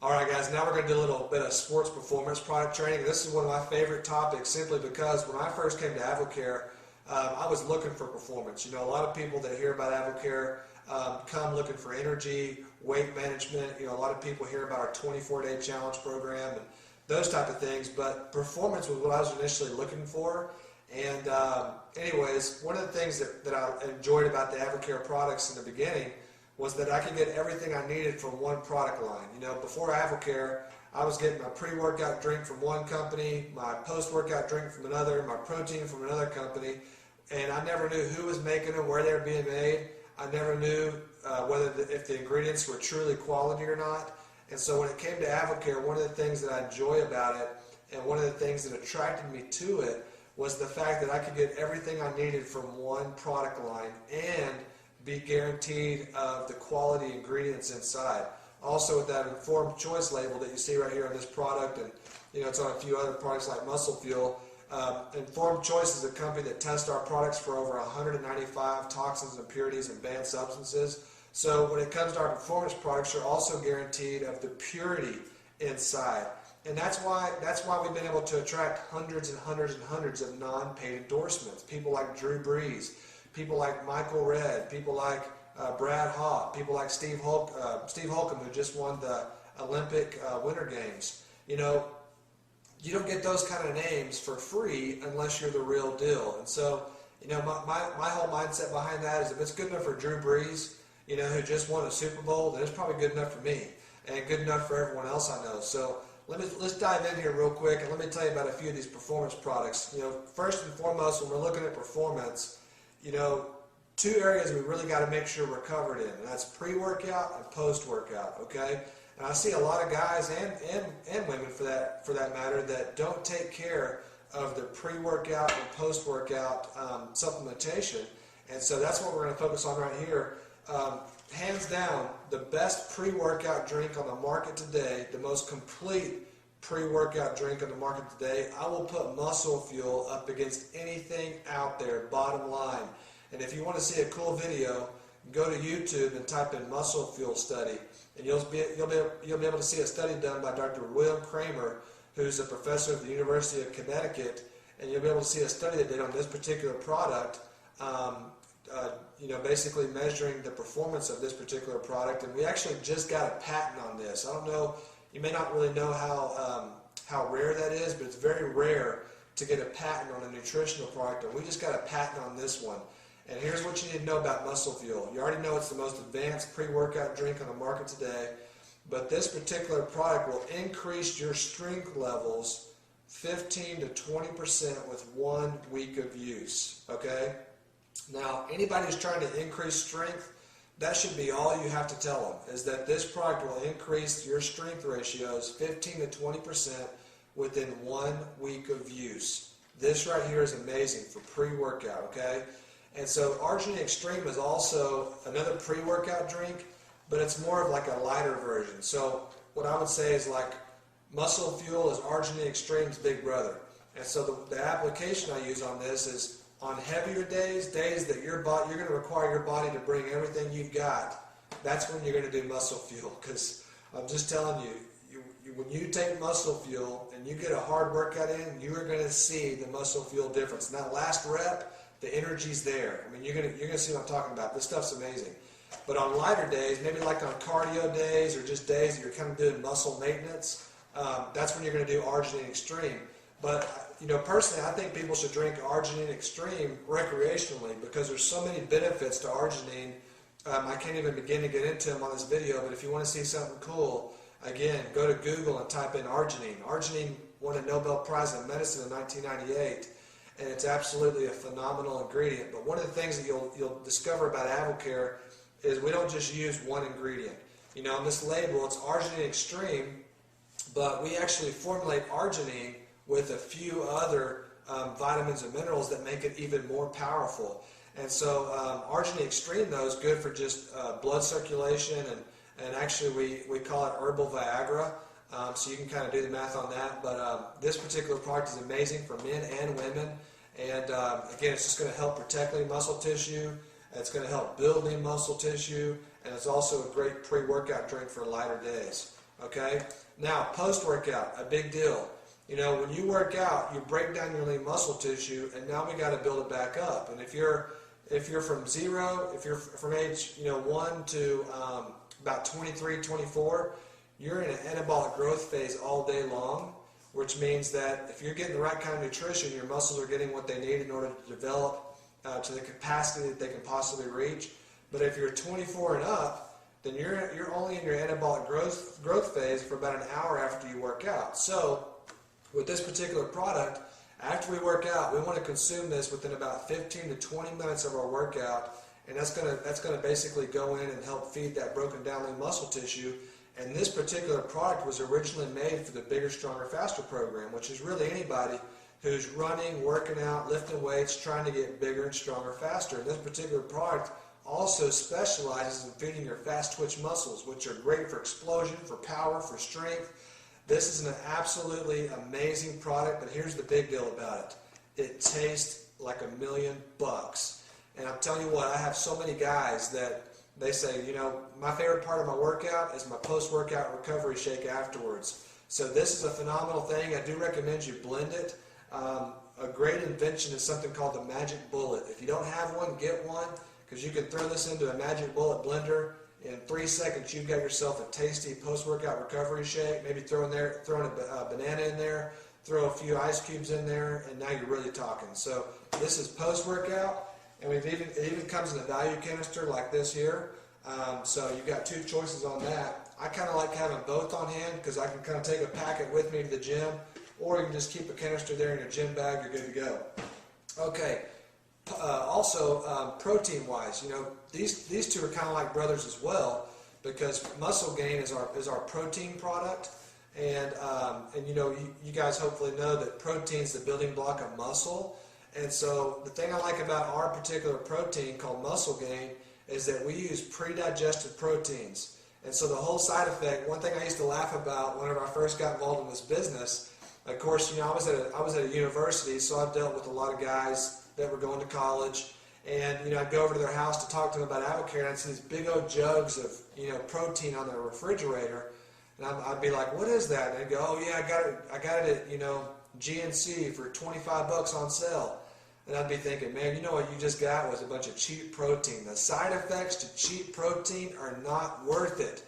Alright guys, now we're going to do a little bit of sports performance product training. This is one of my favorite topics simply because when I first came to Advocare, I was looking for performance. You know, a lot of people that hear about Advocare come looking for energy, weight management. You know, a lot of people hear about our 24-day challenge program and those type of things, but performance was what I was initially looking for. And anyways, one of the things that I enjoyed about the Advocare products in the beginning was that I could get everything I needed from one product line. You know, before Advocare, I was getting my pre-workout drink from one company, my post-workout drink from another, my protein from another company, and I never knew who was making them, where they were being made. I never knew if the ingredients were truly quality or not. And so when it came to Advocare, one of the things that I enjoy about it, and one of the things that attracted me to it, was the fact that I could get everything I needed from one product line and be guaranteed of the quality ingredients inside. Also with that informed choice label that you see right here on this product, and you know it's on a few other products like Muscle Fuel. Informed Choice is a company that tests our products for over 195 toxins, impurities, and banned substances. So when it comes to our performance products, you're also guaranteed of the purity inside. And that's why we've been able to attract hundreds and hundreds and hundreds of non-paid endorsements. People like Drew Brees, people like Michael Redd, people like Brad Hawk, people like Steve Holcomb, who just won the Olympic Winter Games. You know, you don't get those kind of names for free unless you're the real deal. And so, you know, my whole mindset behind that is if it's good enough for Drew Brees, you know, who just won a Super Bowl, then it's probably good enough for me and good enough for everyone else I know. So let's dive in here real quick and let me tell you about a few of these performance products. You know, first and foremost, when we're looking at performance, you know, two areas we really got to make sure we're covered in, and that's pre-workout and post-workout, okay? And I see a lot of guys and women for that matter that don't take care of the pre-workout and post-workout supplementation, and so that's what we're going to focus on right here. Hands down, the best pre-workout drink on the market today, the most complete pre-workout drink on the market today, I will put Muscle Fuel up against anything out there, bottom line. And if you want to see a cool video, go to YouTube and type in Muscle Fuel study, and you'll be able to see a study done by Dr. William Kramer, who's a professor at the University of Connecticut, and you'll be able to see a study they did on this particular product, you know, basically measuring the performance of this particular product. And we actually just got a patent on this. I don't know, you may not really know how rare that is, but it's very rare to get a patent on a nutritional product, and we just got a patent on this one. And here's what you need to know about Muscle Fuel. You already know it's the most advanced pre-workout drink on the market today, but this particular product will increase your strength levels 15 to 20% with 1 week of use, okay? Now, anybody who's trying to increase strength, that should be all you have to tell them, is that this product will increase your strength ratios 15 to 20% within 1 week of use. This right here is amazing for pre-workout, okay? And so Arginine Extreme is also another pre-workout drink, but it's more of like a lighter version. So what I would say is like Muscle Fuel is Arginine Extreme's big brother. And so the application I use on this is on heavier days that you're going to require your body to bring everything you've got. That's when you're going to do Muscle Fuel, because I'm just telling you, when you take Muscle Fuel and you get a hard workout in, you are going to see the Muscle Fuel difference. And that last rep, the energy's there. I mean, you're gonna see what I'm talking about. This stuff's amazing. But on lighter days, maybe like on cardio days or just days that you're kind of doing muscle maintenance, that's when you're going to do Arginine Extreme. But you know, personally, I think people should drink Arginine Extreme recreationally because there's so many benefits to arginine. I can't even begin to get into them on this video. But if you want to see something cool, again, go to Google and type in arginine. Arginine won a Nobel Prize in Medicine in 1998. And it's absolutely a phenomenal ingredient. But one of the things that you'll discover about Advocare is we don't just use one ingredient. You know, on this label, it's Arginine Extreme, but we actually formulate arginine with a few other vitamins and minerals that make it even more powerful. And so Arginine Extreme, though, is good for just blood circulation, and actually we call it herbal Viagra. So you can kind of do the math on that, but this particular product is amazing for men and women, and again, it's just going to help protect lean muscle tissue, it's going to help build lean muscle tissue, and it's also a great pre-workout drink for lighter days. Okay? Now, post-workout, a big deal. You know, when you work out, you break down your lean muscle tissue, and now we got to build it back up. And if you're from zero, if you're from age 1 to about 23, 24, you're in an anabolic growth phase all day long, which means that if you're getting the right kind of nutrition, your muscles are getting what they need in order to develop to the capacity that they can possibly reach. But if you're 24 and up, then you're only in your anabolic growth phase for about an hour after you work out. So with this particular product, after we work out, we want to consume this within about 15 to 20 minutes of our workout, and that's gonna basically go in and help feed that broken down lean muscle tissue. And this particular product was originally made for the Bigger, Stronger, Faster program, which is really anybody who's running, working out, lifting weights, trying to get bigger and stronger faster. And this particular product also specializes in feeding your fast twitch muscles, which are great for explosion, for power, for strength. This is an absolutely amazing product, but here's the big deal about it. It tastes like $1,000,000. And I'm telling you what, I have so many guys that they say, my favorite part of my workout is my post-workout recovery shake afterwards. So this is a phenomenal thing. I do recommend you blend it. A great invention is something called the Magic Bullet. If you don't have one, get one, because you can throw this into a Magic Bullet blender. In 3 seconds, you've got yourself a tasty post-workout recovery shake. Maybe throw a banana in there, throw a few ice cubes in there, and now you're really talking. So this is post-workout, and it even comes in a value canister like this here. So you've got two choices on that. I kind of like having both on hand because I can kind of take a packet with me to the gym, or you can just keep a canister there in your gym bag. You're good to go. Okay. Also, protein-wise, these two are kind of like brothers as well, because Muscle Gain is our protein product, and you guys hopefully know that protein's the building block of muscle. And so the thing I like about our particular protein called Muscle Gain is that we use pre-digested proteins. And so the whole side effect, one thing I used to laugh about whenever I first got involved in this business, of course, I was at a university, so I've dealt with a lot of guys that were going to college, and I'd go over to their house to talk to them about Advocare, and I'd see these big old jugs of protein on their refrigerator, and I'd be like, "What is that?" And they'd go, "Oh yeah, I got it at GNC for $25 on sale." And I'd be thinking, man, what you just got was a bunch of cheap protein. The side effects to cheap protein are not worth it.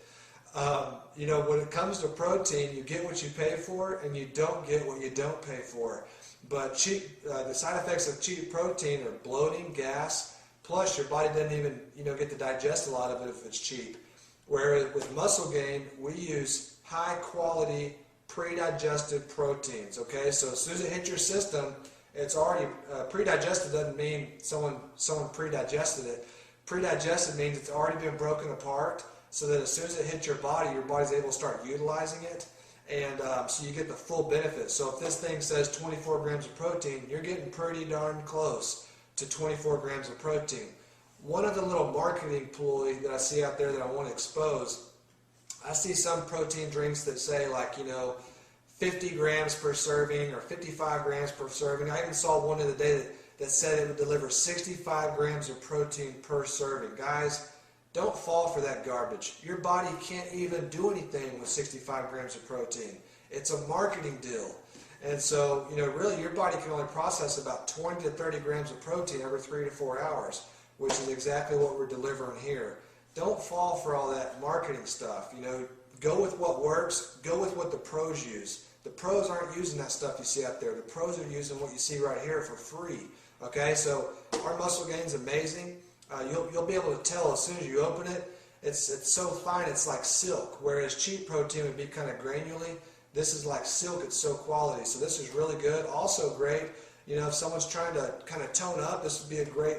When it comes to protein, you get what you pay for, and you don't get what you don't pay for. But the side effects of cheap protein are bloating, gas, plus your body doesn't even get to digest a lot of it if it's cheap. Whereas with Muscle Gain, we use high quality pre-digested proteins. Okay, so as soon as it hits your system, it's already pre-digested. Doesn't mean someone pre-digested it. Pre-digested means it's already been broken apart, so that as soon as it hits your body's able to start utilizing it. And so you get the full benefit. So if this thing says 24 grams of protein, you're getting pretty darn close to 24 grams of protein. One of the little marketing ploy that I see out there that I want to expose, I see some protein drinks that say 50 grams per serving or 55 grams per serving. I even saw one the other day that said it would deliver 65 grams of protein per serving. Guys, don't fall for that garbage. Your body can't even do anything with 65 grams of protein. It's a marketing deal. And so, really your body can only process about 20 to 30 grams of protein every 3 to 4 hours, which is exactly what we're delivering here. Don't fall for all that marketing stuff. Go with what works. Go with what the pros use. The pros aren't using that stuff you see out there. The pros are using what you see right here for free. Okay, so our Muscle Gain's amazing. You'll be able to tell as soon as you open it. It's so fine, it's like silk. Whereas cheap protein would be kind of granular. This is like silk, it's so quality. So this is really good. Also great, if someone's trying to kind of tone up, this would be a great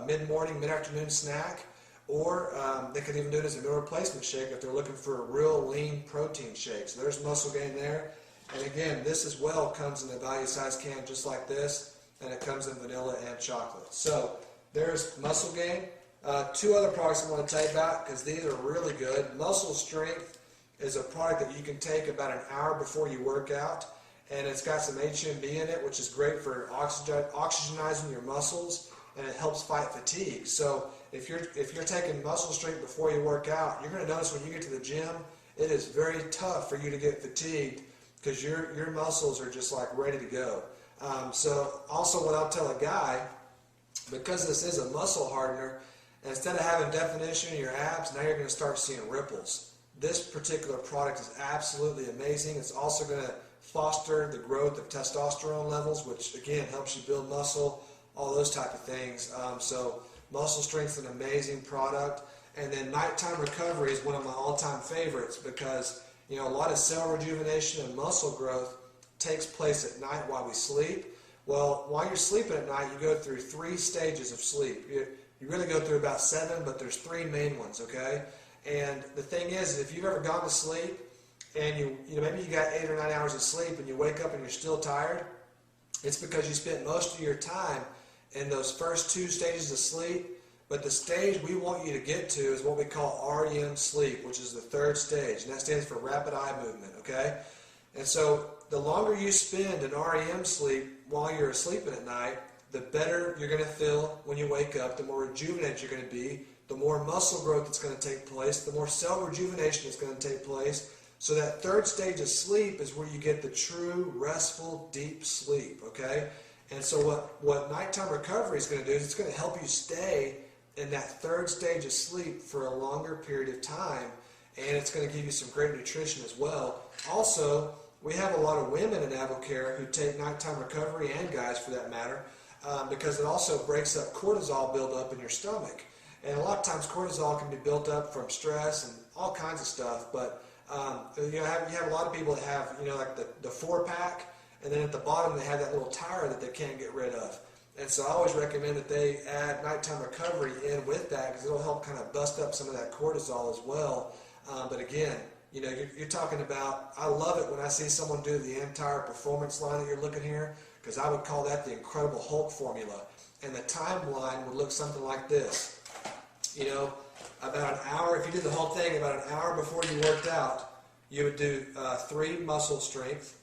mid-morning, mid-afternoon snack. Or they could even do it as a meal replacement shake if they're looking for a real lean protein shake. So there's Muscle Gain there. And again, this as well comes in a value size can just like this, and it comes in vanilla and chocolate. So there's Muscle Gain. Two other products I want to tell you about because these are really good. Muscle Strength is a product that you can take about an hour before you work out, and it's got some HMB in it, which is great for oxygenizing your muscles, and it helps fight fatigue. So if you're taking Muscle Strength before you work out, you're going to notice when you get to the gym, it is very tough for you to get fatigued because your muscles are just like ready to go. So also what I'll tell a guy, because this is a muscle hardener, instead of having definition in your abs, now you're going to start seeing ripples. This particular product is absolutely amazing. It's also going to foster the growth of testosterone levels, which again helps you build muscle, all those type of things. So muscle strength is an amazing product. And then nighttime recovery is one of my all-time favorites because, you know, a lot of cell rejuvenation and muscle growth takes place at night while we sleep. Well, while you're sleeping at night, you go through 3 stages of sleep. You really go through about 7, but there's 3 main ones, okay? And the thing is, if you've ever gone to sleep and you know maybe you got 8 or 9 hours of sleep and you wake up and you're still tired, it's because you spent most of your time in those first 2 stages of sleep. But the stage we want you to get to is what we call REM sleep, which is the 3rd stage, and that stands for rapid eye movement, okay? And so the longer you spend in REM sleep while you're sleeping at night, the better you're going to feel when you wake up, the more rejuvenated you're going to be, the more muscle growth that's going to take place, the more cell rejuvenation is going to take place. So that 3rd stage of sleep is where you get the true, restful, deep sleep, okay? And so what nighttime recovery is going to do is it's going to help you stay in that 3rd stage of sleep for a longer period of time, and it's going to give you some great nutrition as well. Also, we have a lot of women in Advocare who take nighttime recovery, and guys for that matter, because it also breaks up cortisol buildup in your stomach. And a lot of times cortisol can be built up from stress and all kinds of stuff, but you have a lot of people that have, you know, like the 4-pack, and then at the bottom they have that little tire that they can't get rid of. And so I always recommend that they add nighttime recovery in with that because it'll help kind of bust up some of that cortisol as well. But again, you know, you're talking about, I love it when I see someone do the entire performance line that you're looking here, because I would call that the Incredible Hulk formula. And the timeline would look something like this. You know, about an hour, if you did the whole thing, about an hour before you worked out, you would do 3 muscle strength,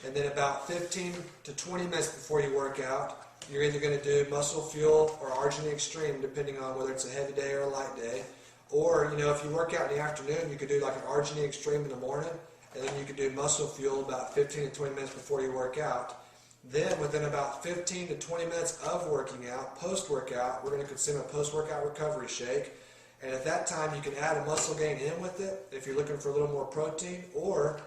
and then about 15 to 20 minutes before you work out, you're either going to do muscle fuel or arginine extreme, depending on whether it's a heavy day or a light day. Or, you know, if you work out in the afternoon, you could do like an arginine extreme in the morning, and then you could do muscle fuel about 15 to 20 minutes before you work out. Then, within about 15 to 20 minutes of working out, post-workout, we're going to consume a post-workout recovery shake. And at that time, you can add a muscle gain in with it if you're looking for a little more protein, or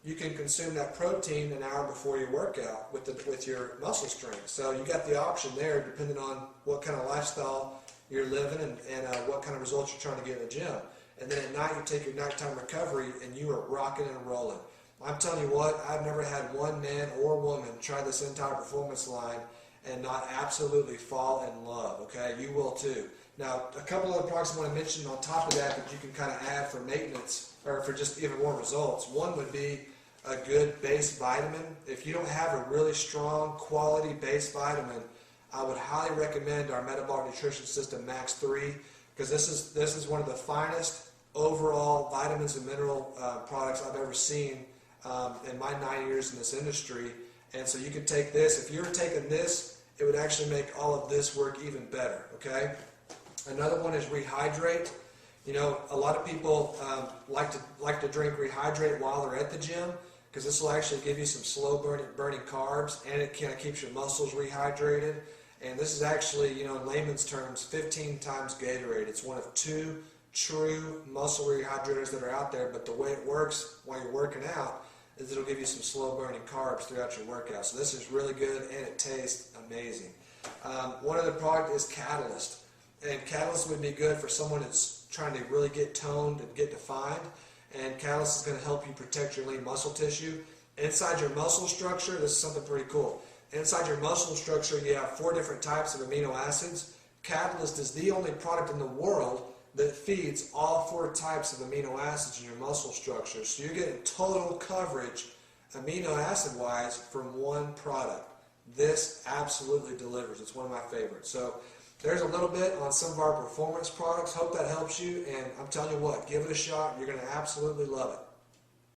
you can consume that protein an hour before your workout with your muscle strength. So you got the option there depending on what kind of lifestyle you're living and what kind of results you're trying to get in the gym. And then at night you take your nighttime recovery and you are rocking and rolling. I'm telling you what, I've never had one man or woman try this entire performance line and not absolutely fall in love, okay? You will too. Now, a couple other products I want to mention on top of that you can kind of add for maintenance or for just even more results. One would be a good base vitamin. If you don't have a really strong quality base vitamin, I would highly recommend our Metabolic Nutrition System Max 3 because this is one of the finest overall vitamins and mineral products I've ever seen in my 9 years in this industry. And so you can take this. If you were taking this, it would actually make all of this work even better, okay? Another one is Rehydrate. You know, a lot of people like to drink Rehydrate while they're at the gym because this will actually give you some slow burning carbs, and it kind of keeps your muscles rehydrated. And this is actually, you know, in layman's terms, 15 times Gatorade. It's one of 2 true muscle rehydrators that are out there, but the way it works while you're working out is it'll give you some slow burning carbs throughout your workout. So this is really good and it tastes amazing. One other product is Catalyst. And Catalyst would be good for someone that's trying to really get toned and get defined. And Catalyst is going to help you protect your lean muscle tissue. Inside your muscle structure, this is something pretty cool. Inside your muscle structure, you have 4 different types of amino acids. Catalyst is the only product in the world that feeds all 4 types of amino acids in your muscle structure. So you're getting total coverage, amino acid wise, from one product. This absolutely delivers. It's one of my favorites. So there's a little bit on some of our performance products. Hope that helps you, and I'm telling you what, give it a shot. You're going to absolutely love it.